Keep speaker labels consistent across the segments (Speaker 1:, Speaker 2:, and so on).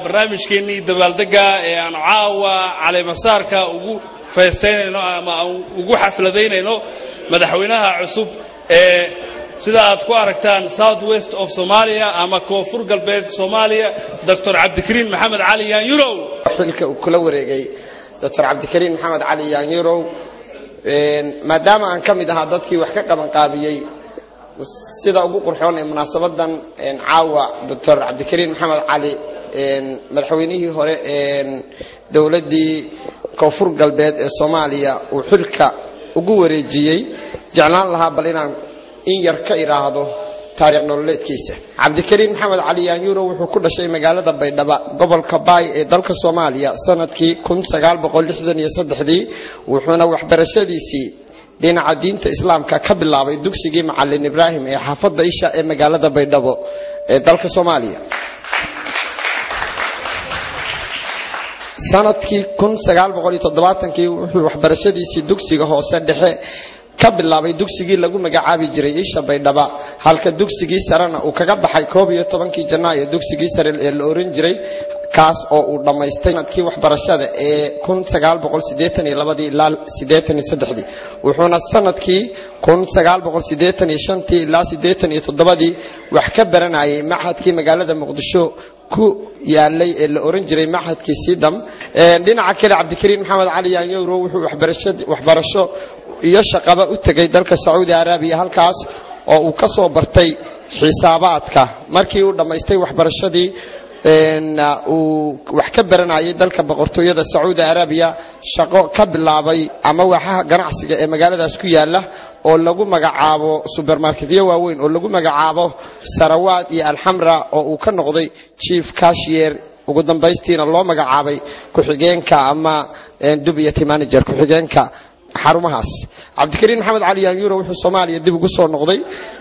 Speaker 1: barnaamijkeennii dabaaldega ee aan caawa caleemasaarka ugu feesteynayno ama ugu xafladaynayno madaxweynaha cusub ee sida aad ku aragtaan South West of Somalia ama koonfur galbeed Soomaaliya Dr. Cabdikariin Maxamed Cali Yaanyurow
Speaker 2: xilka uu kula wareegay Dr. Cabdikariin Maxamed Cali Yaanyurow maadaama aan kamid ahaa dadkii wax ka qaban qaabiyay sida ugu qurxoon ee munaasabadan caawa Dr. Cabdikariin Maxamed Cali madaxweynihii hore dawladii koonfur galbeed ee Soomaaliya uu xilka ugu wareejiyay jeclaan lahaa bal inaan in yar ka iraahdo taariikh nololeedkiisa Cabdikariin Maxamed Cali Yaanyurow wuxuu ku dhashay magaalada Baydhabo gobolka Baay ee dalka Soomaaliya sanadkii 1963 wuxuuna waxbarashadiisii dhinaca diinta islaamka ka bilaabay dugsigii Macallin Ibraahim ee xaafadda Isha ee magaalada Baydhabo ee dalka Soomaaliya sanadkii 1970 wuxuu waxbarashadiisii dugsiga hoose dhexe ka bilaabay dugsigii lagu magacaabi jiray Isha Baydhabo halka dugsigii sarena uu kaga baxay 12 Janaayo dugsigii sare ee la oran jiray kaas oo uu dhamaystay sanadkii waxbarashada ee 1982 ilaa 83 wuxuuna sanadkii 1985 ilaa 87 wax ka baranayay macahadkii magaalada Muqdisho ku yaalay ee la oran jiray macahadkii Sidam dhinaca kale Cabdikariin Maxamed Cali Yaanyurow wuxuu waxbarasho iyo shaqaba u tagay dalka Saudi Arabia halkaas oo uu ka soo bartay xisaabaadka markii uu dhamaystay waxbarashadii uu wax ka baranayay dalka boqortooyada Saudi Arabia shaqo ka bilaabay ama waxa ganacsiga ee magaaladaas ku yaala oo lagu magacaabo supermarketyo waaweyn oo lagu magacaabo Sarawaad iyo Alhamra oo uu ka noqday chief cashier ugu dambaystiina loo magacaabay ku-xigeenka ama deputy manager ku-xigeenka xarumahaas Cabdikariin Maxamed Cali Yaanyurow wuxuu Soomaaliya dib ugu soo noqday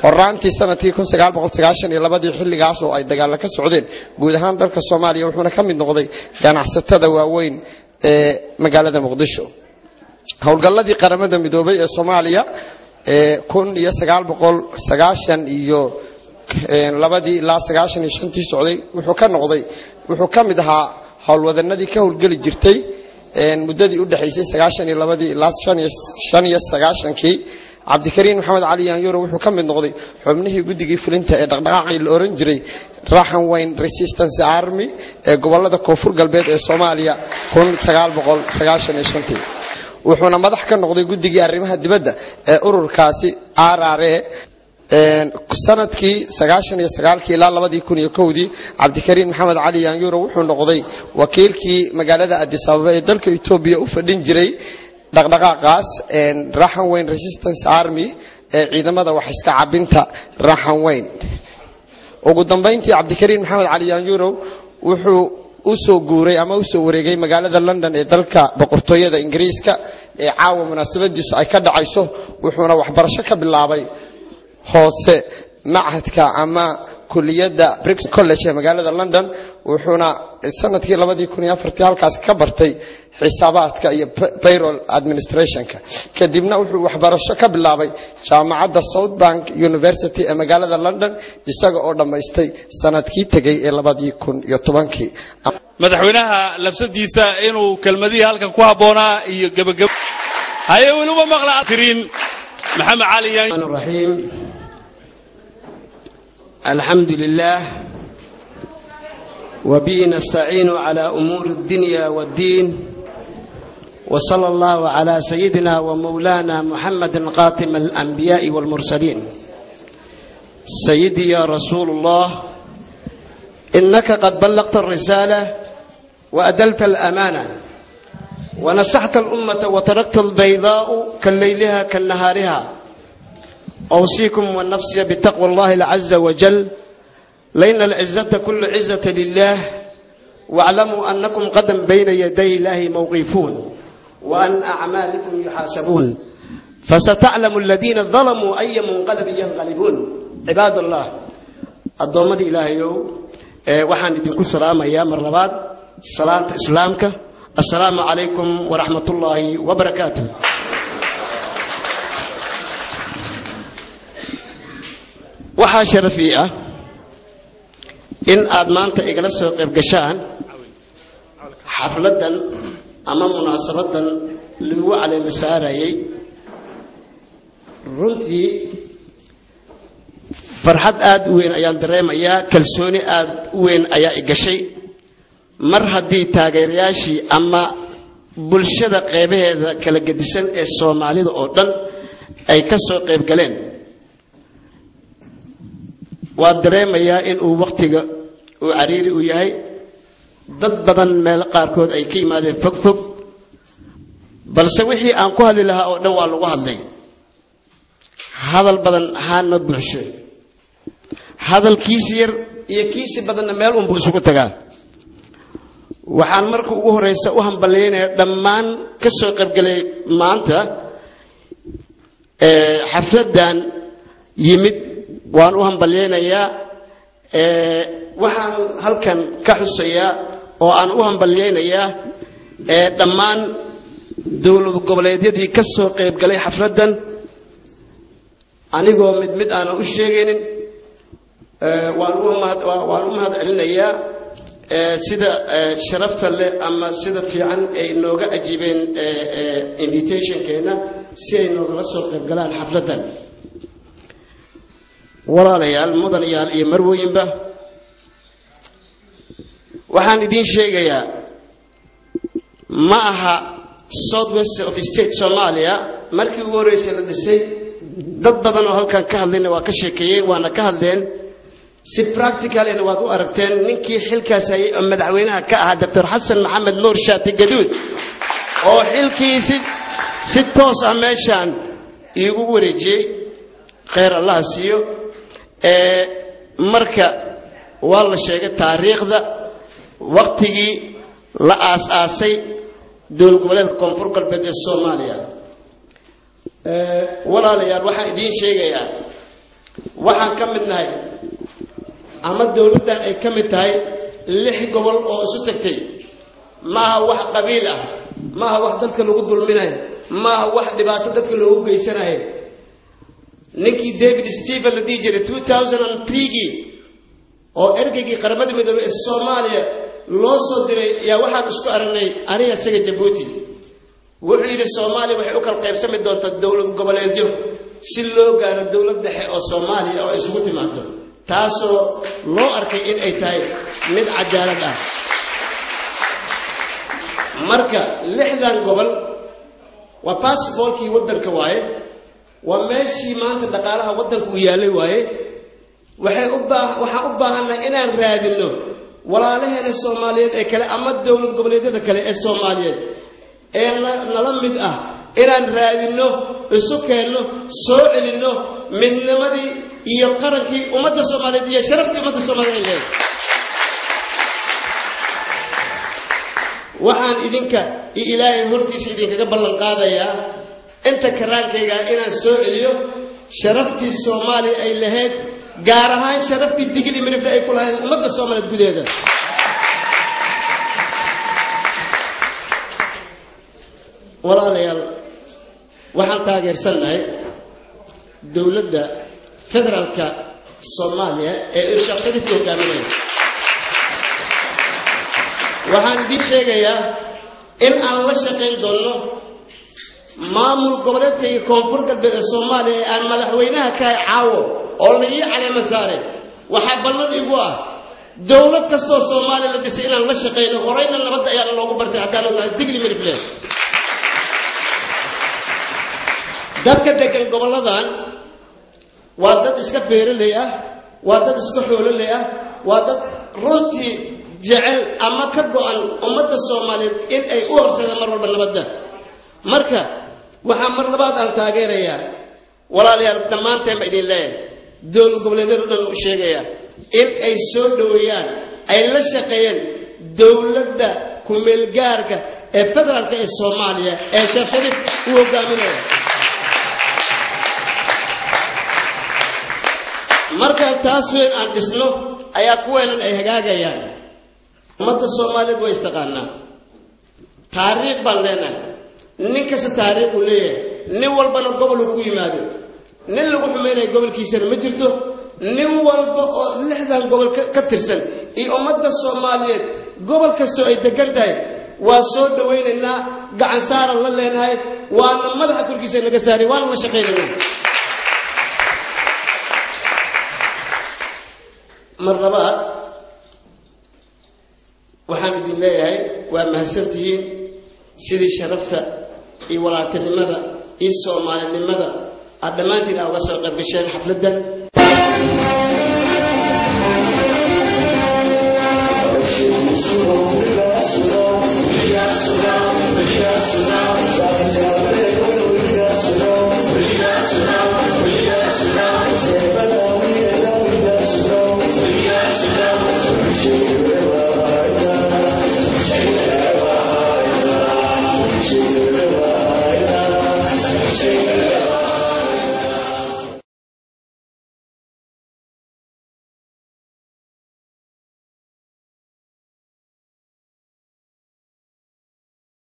Speaker 2: horaantii sanadkii 1992 xilligaas oo ay dagaal ka socdeen guud ahaan dalka Soomaaliya wuxuuna ka mid noqday ganacsatada waaweyn ee magaalada Muqdisho howlgalladii qaramada midoobay ee Soomaaliya 1990 iyo labadii ilaa 95 socday wuxuu ka mid ahaa howlwadanadii ka howlgali jirtay muddadii u dhaxaysay 92 ilaa 95 Cabdikariin Maxamed Cali Yaanyurow wuxuu ka mid noqday xubnihii guddigii fulinta ee dhaqdhaqaaqii la oran jiray Rahanweyn Resistance Army ee gobolada koonfur galbeed ee Soomaaliya 1995 wuxuuna madax ka noqday guddigii arrimaha dibadda ee ururkaasi RRA sanadkii 99 ilaa 2001 Cabdikariin Maxamed Cali Yaanyurow wuxuu noqday wakiilkii magaalada Addis Ababa ee dalka Itoobiya u fadhin jiray dhaqdhaqaaqaas Rahanweyn Resistance Army ee ciidamada wax iska cabinta Rahanweyn ugu dambeyntii Cabdikariin Maxamed Cali Yaanyurow wuxuu u soo guuray ama u soo wareegay magaalada London ee dalka boqortooyada Ingiriiska ee caawa munaasabadiisu ay ka dhacayso wuxuuna waxbarasho ka bilaabay hoose macahadka ama kulliyadda Brixton College ee magaalada London wuxuuna sanadkii 2004 halkaas ka bartay xisaabaadka iyo payroll administrationka kadibna wuxuu waxbarasho ka bilaabay jaamacadda South Bank University ee magaalada London isaga oo dhamaystay sanadkii tagay ee 2010
Speaker 1: madaxweynaha lafsadiisa inuu kelmadii halkan ku haboonaa iyo gabagab هيا ولو مقلع ترين محمد علي
Speaker 3: الرحمن الرحيم. الحمد لله وبه نستعين على أمور الدنيا والدين وصلى الله على سيدنا ومولانا محمد خاتم الأنبياء والمرسلين. سيدي يا رسول الله إنك قد بلغت الرسالة وأدلت الأمانة ونصحت الأمة وتركت البيضاء كالليلها كالنهارها. أوصيكم والنفس بتقوى الله العز وجل لأن العزة كل عزة لله واعلموا أنكم قدم بين يدي الله موقفون وأن أعمالكم يحاسبون فستعلم الذين ظلموا أي منقلب ينقلبون. عباد الله الضمد إلهي وحان idinku salaamaya mar labaad salaanta islaamka assalaamu alaykum wa rahmatullahi wa barakatuh. waxa sharafi ah in aad maanta igala soo qayb gashaan xafladan ama munaasabadan lagu caleema saarayay. runtii farxad aad u weyn ayaan dareemayaa, kalsooni aad u weyn ayaa i gashay mar haddii taageerayaashii ama bulshada qeybaheeda kala gedisan ee Soomaalida oo dhan ay ka soo qayb galeen. waa dareemayaa in uu waqtiga uu cariiri u yahay, dad badan meel qaarkood ay ka yimaadeen fog balse wixii aan ku hadli lahaa oo dhan waa lagu hadlay. hadal badan haan ma buuxsho, hadalkiisi yar iyo kiisi badanna meel unbuu isugu tagaa. waxaan marka ugu horeysa u hambaleynayaa dhammaan ka soo qaybgalay maanta xafladan yimid. waan u hambaleynayaa, waxaan halkan ka xusayaa oo aan u hambaleynayaa dhammaan dowlad goboleedyadii ka soo qaybgalay xafladan anigoo mid aanan u sheegaynin. waan u mahad celinayaa sida sharafta leh ama sida fiican ay nooga ajiibeen invitationkeena si ay noogala soo qayb galaan xafladan. walaalayaal mudanayaal iyo marwooyinba waxaan idiin sheegayaa ma aha southwest of state Somalia markii ugu horeysay la dhisay. dad badan oo halkan ka hadlayna waa ka sheekeeyeen, waana ka hadleen si practical ah. waad u aragteen ninkii xilkaas ay madaxweynaha ka ahaa Dr. Xasan Maxamed Nuur Shaati Gaduud oo xilkiisi si toos ah meeshaan iigu wareejiyay. khayr Allah siiyo. marka waa la sheegay taariikhda waqtigii la aasaasay dowlad goboleedka koonfur galbeed ee Soomaaliya. walaalayaal waxaan idiin sheegayaa waxaan ka mid nahay ama dowladdan ay ka mid tahay 6 gobol oo isu tagtay. maaha wax qabiil ah, maaha wax dadka lagu dulminayo, maaha wax dhibaato dadka loogu geysanayo. ninkii David Stephen la dhihi jiray 2003gii oo ergeygii qaramada midoobay ee Soomaaliya loo soo diray yaa waxaan isku aragnay aniga isaga Djibouti. wuxuu yidhi Soomaaliya waxay u kala qaybsami doontaa dowlad goboleedyo si loo gaaro dowlad dhexe oo Soomaaliya oo isugu timaado, taasoo loo arkay in ay tahay mid cadaalad ah. marka 6dan gobol waa passportkii waddanka waaye, waa meeshii maanta dhaqaalaha waddanku u yaalay waaye. waxaan u baahannahay inaan raadino walaalaheena Soomaaliyeed ee kale ama dowlad goboleedyada kale ee Soomaaliyeed ee nala mid ah inaan raadino, isu keenno, soo celinno midnimadii iyo qarankii ummadda Soomaaliyeed iyo sharaftii ummadda Soomaaliyeed ee waxaan idinka ilaahay hortiisa idinkaga ballan qaadayaa inta karaankayga inaan soo celiyo sharaftii Soomaaliya ay lahayd, gaar ahaan sharaftii digil iyo mirifle ay ku lahayd ummadda Soomaaliyeed gudaheeda. walaalayaal waxaan taageersanahay dowladda federaalka Soomaaliya ee uu Sheekh Shariif hogaaminayo. waxaan idin sheegayaa in aan la shaqayn doono maamul goboleedka iyo koonfur galbeed ee Soomaaliya aan madaxweynaha ka caawo oo la ii caleema saaray waxa ballan igu ah dawlad kasta oo Soomaaliya la dhisay inaan la shaqeyno horeyna nabad ayaan loogu bartay haddana digli mirifle dadka degan goboladan waa dad iska beeraley ah waa dad iska xoololey ah waa dad runtii jecel ama ka go'an ummadda Soomaaliyeed in ay u horseedaan mar walba nabadda marka waxaan mar labaad aan taageerayaa walaalayaal dhammaanteen ma idin leeyahay dowlad goboleedyada dhan u sheegaya in ay soo dhaweeyaan ay la shaqeeyaan dowladda ku meel gaarka ee federaalka ee Soomaaliya ee Sheekh Shariif uu hogaaminayo marka taas weyn aan dhisno ayaa kuweenan ay hagaagayaan ummadda Soomaaliyeed way istaqaanaa taariikh baan leenahay nin kasta taariikh uu leeyahay nin walbana gobol uu ku yimaado nin lagu xumeeyay gobolkiisana ma jirto nin walba oo lixdan gobol ka tirsan iyo ummadda Soomaaliyeed gobol kasta ay degan tahay waa soo dhaweynaynaa gacan saaran la leenahay waana madaxa turkiisa naga saari waana la shaqeynaynaa mar labaad waxaan idin leeyahay waa mahadsantihiin sidii sharafta iyo walaaltinimada iyo Soomaalinimada aad dhammaantiin uga soo qayb gasheen xafladan